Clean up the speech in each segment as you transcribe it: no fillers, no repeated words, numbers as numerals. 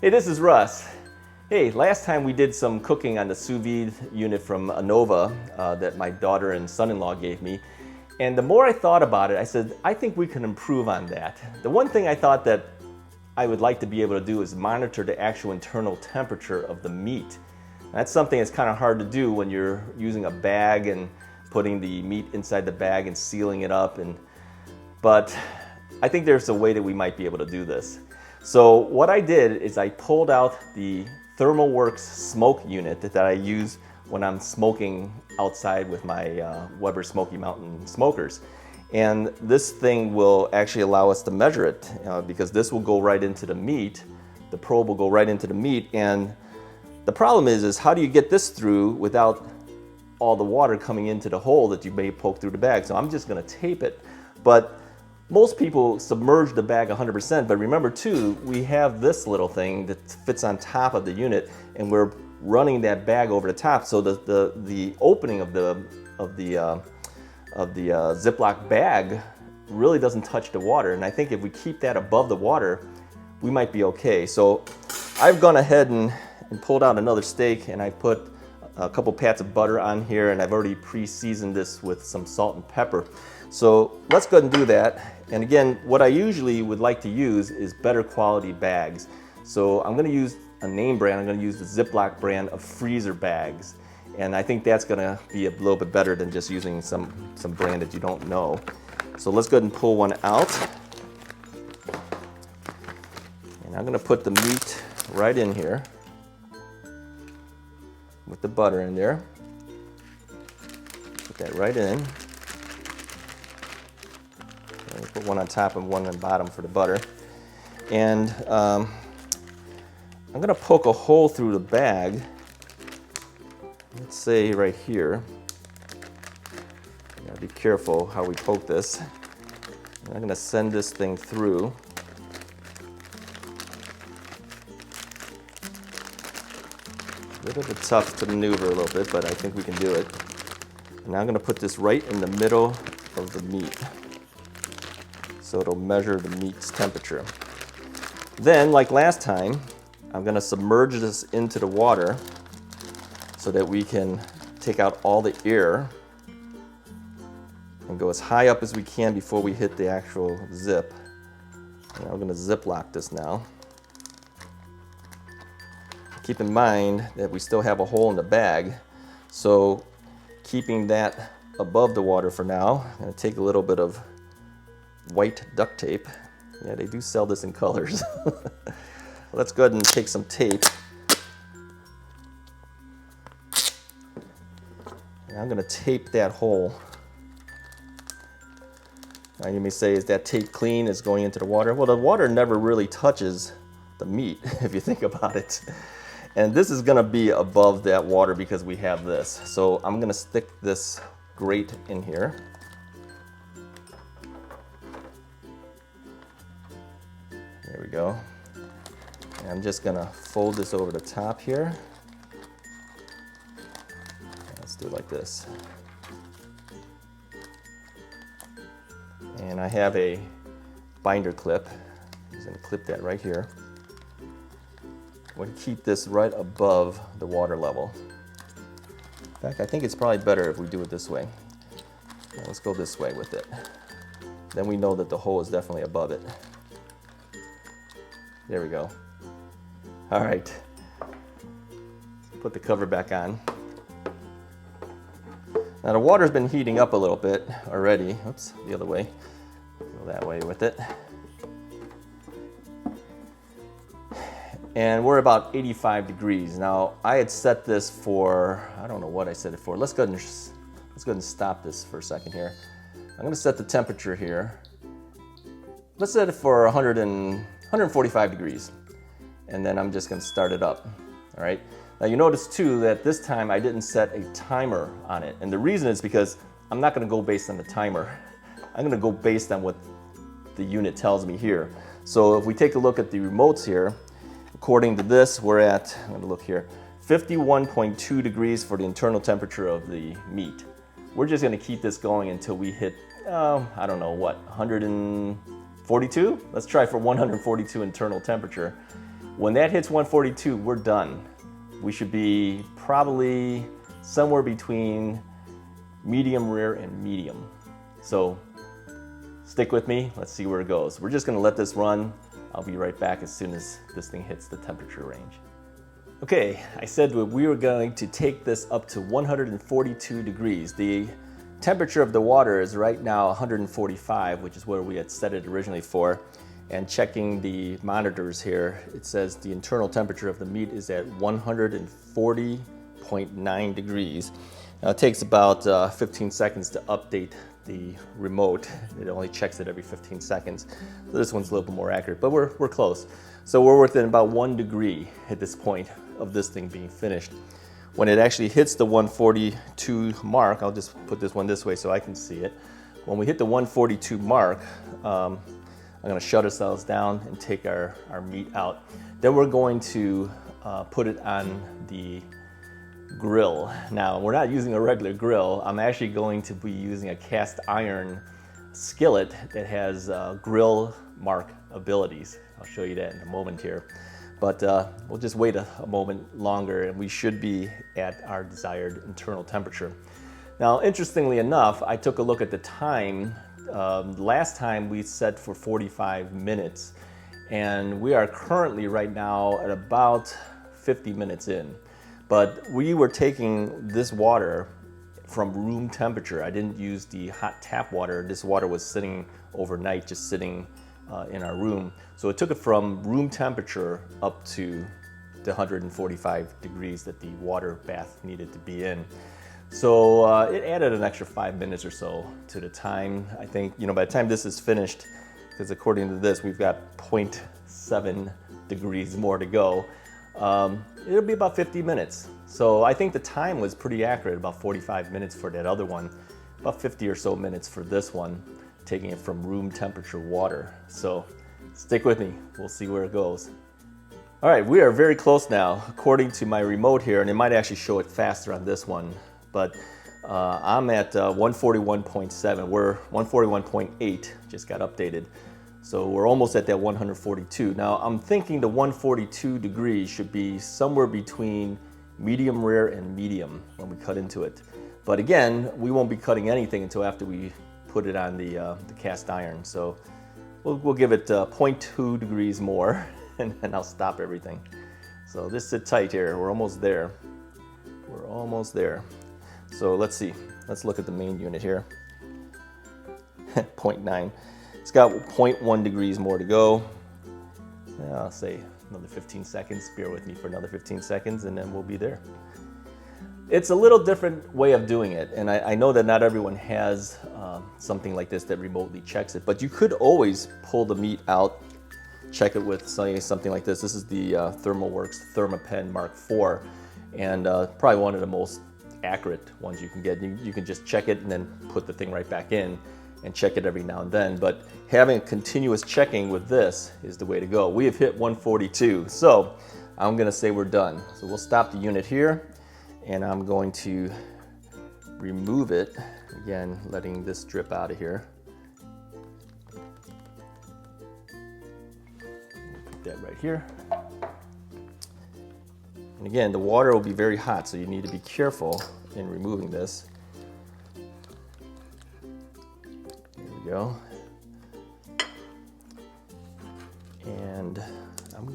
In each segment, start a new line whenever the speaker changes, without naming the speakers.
Hey, this is Russ. Hey, last time we did some cooking on the sous vide unit from Anova that my daughter and son-in-law gave me. And the more I thought about it, I said, I think we can improve on that. The one thing I thought that I would like to be able to do is monitor the actual internal temperature of the meat. That's something that's kind of hard to do when you're using a bag and putting the meat inside the bag and sealing it up. But I think there's a way that we might be able to do this. So what I did is I pulled out the Thermoworks smoke unit that I use when I'm smoking outside with my Weber Smoky Mountain smokers. And this thing will actually allow us to measure it because this will go right into the meat. The probe will go right into the meat. And the problem is how do you get this through without all the water coming into the hole that you may poke through the bag? So I'm just gonna tape it. But most people submerge the bag 100%, but remember too, we have this little thing that fits on top of the unit and we're running that bag over the top. So the opening of the Ziploc bag really doesn't touch the water. And I think if we keep that above the water, we might be okay. So I've gone ahead and pulled out another steak and I put a couple pats of butter on here and I've already pre-seasoned this with some salt and pepper. So let's go ahead and do that. And again, what I usually would like to use is better quality bags. So I'm gonna use a name brand. I'm gonna use the Ziploc brand of freezer bags. And I think that's gonna be a little bit better than just using some brand that you don't know. So let's go ahead and pull one out. And I'm gonna put the meat right in here with the butter in there. Put that right in. Put one on top and one on bottom for the butter. And I'm gonna poke a hole through the bag. Let's say right here. You gotta be careful how we poke this. And I'm gonna send this thing through. A little bit tough to maneuver a little bit, but I think we can do it. And now I'm gonna put this right in the middle of the meat. So it'll measure the meat's temperature. Then, like last time, I'm gonna submerge this into the water so that we can take out all the air and go as high up as we can before we hit the actual zip. And I'm gonna Ziploc this now. Keep in mind that we still have a hole in the bag, so keeping that above the water for now, I'm gonna take a little bit of white duct tape. Yeah, they do sell this in colors. Let's go ahead and take some tape. And I'm gonna tape that hole. Now you may say, is that tape clean? Is going into the water? Well, the water never really touches the meat, if you think about it. And this is gonna be above that water because we have this. So I'm gonna stick this grate in here. There we go. And I'm just gonna fold this over the top here. Let's do it like this. And I have a binder clip. I'm just gonna clip that right here. We'll keep this right above the water level. In fact, I think it's probably better if we do it this way. Now let's go this way with it. Then we know that the hole is definitely above it. There we go. All right. Put the cover back on. Now the water's been heating up a little bit already. Oops, the other way. Go that way with it. And we're about 85 degrees. Now I had set this for, I don't know what I set it for. Let's go ahead and stop this for a second here. I'm gonna set the temperature here. Let's set it for 145 degrees. And then I'm just gonna start it up, all right? Now you notice too that this time I didn't set a timer on it. And the reason is because I'm not gonna go based on the timer. I'm gonna go based on what the unit tells me here. So if we take a look at the remotes here, according to this, we're at, I'm gonna look here, 51.2 degrees for the internal temperature of the meat. We're just gonna keep this going until we hit, I don't know what, 142? Let's try for 142 internal temperature. When that hits 142, we're done. We should be probably somewhere between medium rare and medium. So stick with me, let's see where it goes. We're just gonna let this run. I'll be right back as soon as this thing hits the temperature range. Okay, I said we were going to take this up to 142 degrees. The temperature of the water is right now 145, which is where we had set it originally for. And checking the monitors here, it says the internal temperature of the meat is at 140.9 degrees. Now it takes about 15 seconds to update the remote. It only checks it every 15 seconds. So this one's a little bit more accurate, but we're close. So we're within about 1 degree at this point of this thing being finished. When it actually hits the 142 mark, I'll just put this one this way so I can see it. When we hit the 142 mark, I'm gonna shut ourselves down and take our meat out. Then we're going to put it on the grill. Now, we're not using a regular grill. I'm actually going to be using a cast iron skillet that has grill mark abilities. I'll show you that in a moment here. But we'll just wait a moment longer and we should be at our desired internal temperature. Now, interestingly enough, I took a look at the time. Last time we set for 45 minutes and we are currently right now at about 50 minutes in. But we were taking this water from room temperature. I didn't use the hot tap water. This water was sitting overnight, just sitting in our room. So it took it from room temperature up to the 145 degrees that the water bath needed to be in. So it added an extra 5 minutes or so to the time. I think, you know, by the time this is finished, because according to this, we've got 0.7 degrees more to go. It'll be about 50 minutes. So I think the time was pretty accurate, about 45 minutes for that other one, about 50 or so minutes for this one, taking it from room temperature water. So stick with me, we'll see where it goes. All right, we are very close now, according to my remote here, and it might actually show it faster on this one, but I'm at 141.7, we're 141.8, just got updated. So we're almost at that 142. Now I'm thinking the 142 degrees should be somewhere between medium rare and medium when we cut into it. But again, we won't be cutting anything until after we put it on the cast iron. So we'll give it 0.2 degrees more and then I'll stop everything. So just sit tight here, we're almost there. We're almost there. So let's see, let's look at the main unit here. 0.9. It's got 0.1 degrees more to go. I'll say another 15 seconds. Bear with me for another 15 seconds and then we'll be there. It's a little different way of doing it, and I know that not everyone has something like this that remotely checks it, but you could always pull the meat out, check it with something like this. This is the Thermoworks Thermopen Mark IV, and probably one of the most accurate ones you can get. You can just check it and then put the thing right back in and check it every now and then, but having a continuous checking with this is the way to go. We have hit 142, so I'm gonna say we're done. So we'll stop the unit here, and I'm going to remove it, again, letting this drip out of here. Put that right here. And again, the water will be very hot, so you need to be careful in removing this. Go. And I'm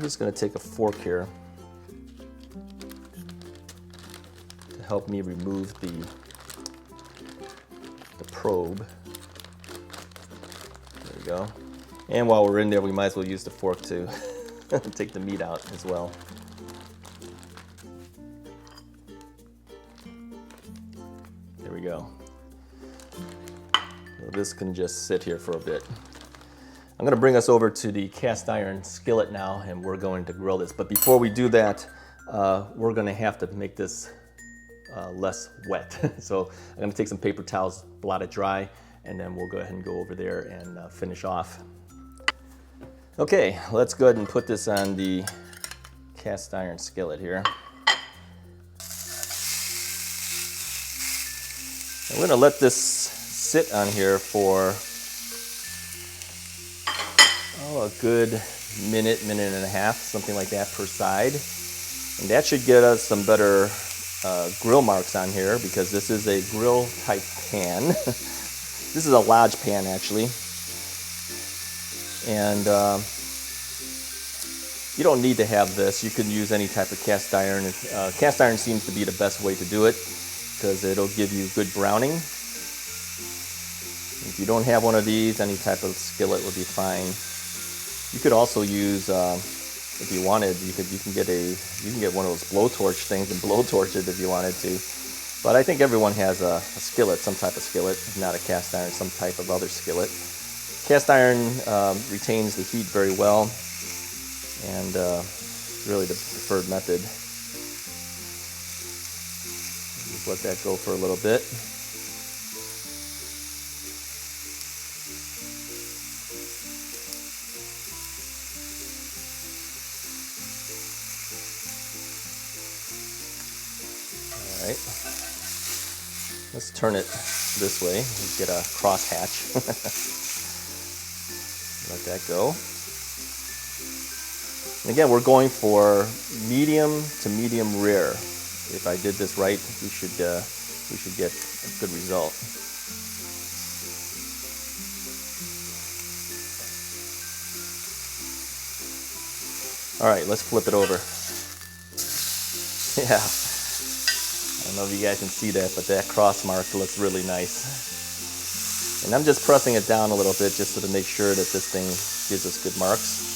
just going to take a fork here to help me remove the probe. There we go. And while we're in there, we might as well use the fork to take the meat out as well. There we go. This can just sit here for a bit. I'm going to bring us over to the cast iron skillet now, and we're going to grill this. But before we do that, we're going to have to make this less wet. So I'm going to take some paper towels, blot it dry, and then we'll go ahead and go over there and finish off. Okay, let's go ahead and put this on the cast iron skillet here. I'm going to let this sit on here for a good minute, minute and a half, something like that per side. And that should get us some better grill marks on here, because this is a grill type pan. This is a Lodge pan actually. And you don't need to have this. You can use any type of cast iron. Cast iron seems to be the best way to do it, because it'll give you good browning. If you don't have one of these, any type of skillet would be fine. You could also use, if you wanted, you can get one of those blowtorch things and blowtorch it if you wanted to. But I think everyone has a skillet, some type of skillet, if not a cast iron, some type of other skillet. Cast iron retains the heat very well, and really the preferred method. Just let that go for a little bit. All right, let's turn it this way. Get a cross hatch. Let that go. And again, we're going for medium to medium rare. If I did this right, we should get a good result. All right, let's flip it over. Yeah, I don't know if you guys can see that, but that cross mark looks really nice. And I'm just pressing it down a little bit just to make sure that this thing gives us good marks.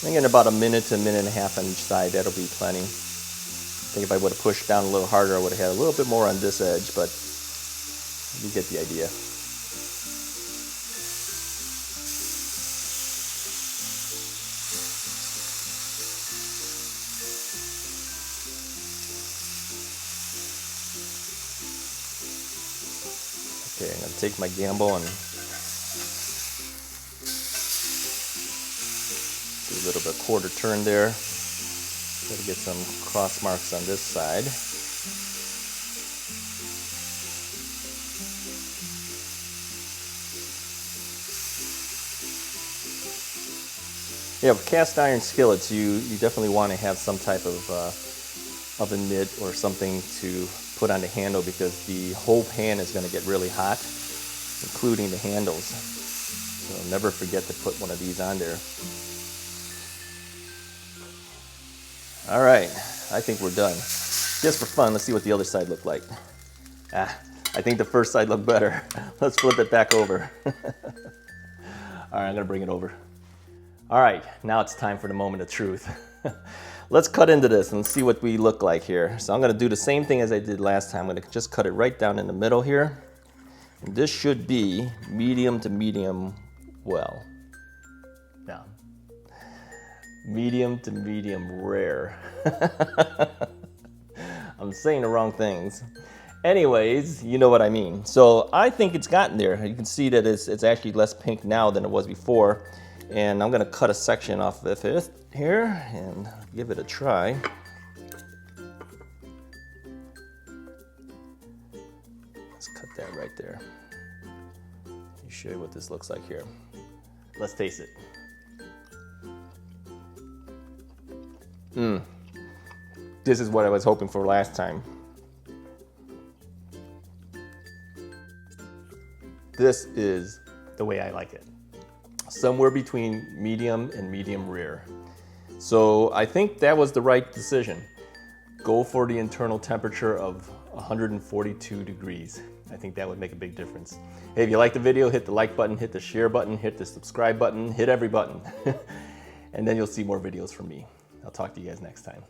I'm getting about a minute to a minute and a half on each side. That'll be plenty. I think if I would have pushed down a little harder, I would have had a little bit more on this edge, but you get the idea. Okay, I'm going to take my gamble and do a little bit quarter turn there. Try to get some cross marks on this side. Yeah, with cast iron skillets, you definitely want to have some type of oven mitt or something to put on the handle, because the whole pan is going to get really hot, including the handles. So never forget to put one of these on there. All right, I think we're done. Just for fun, let's see what the other side looked like. I think the first side looked better. Let's flip it back over. All right, I'm gonna bring it over. All right, now it's time for the moment of truth. Let's cut into this and see what we look like here. So I'm gonna do the same thing as I did last time. I'm gonna just cut it right down in the middle here. And this should be medium to medium well. Yeah. Medium to medium rare. I'm saying the wrong things. Anyways, you know what I mean. So I think it's gotten there. You can see that it's actually less pink now than it was before. And I'm gonna cut a section off of it here and give it a try. Let's cut that right there. Let me show you what this looks like here. Let's taste it. This is what I was hoping for last time. This is the way I like it. Somewhere between medium and medium rare. So I think that was the right decision. Go for the internal temperature of 142 degrees. I think that would make a big difference. Hey, if you like the video, hit the like button, hit the share button, hit the subscribe button, hit every button. And then you'll see more videos from me. I'll talk to you guys next time.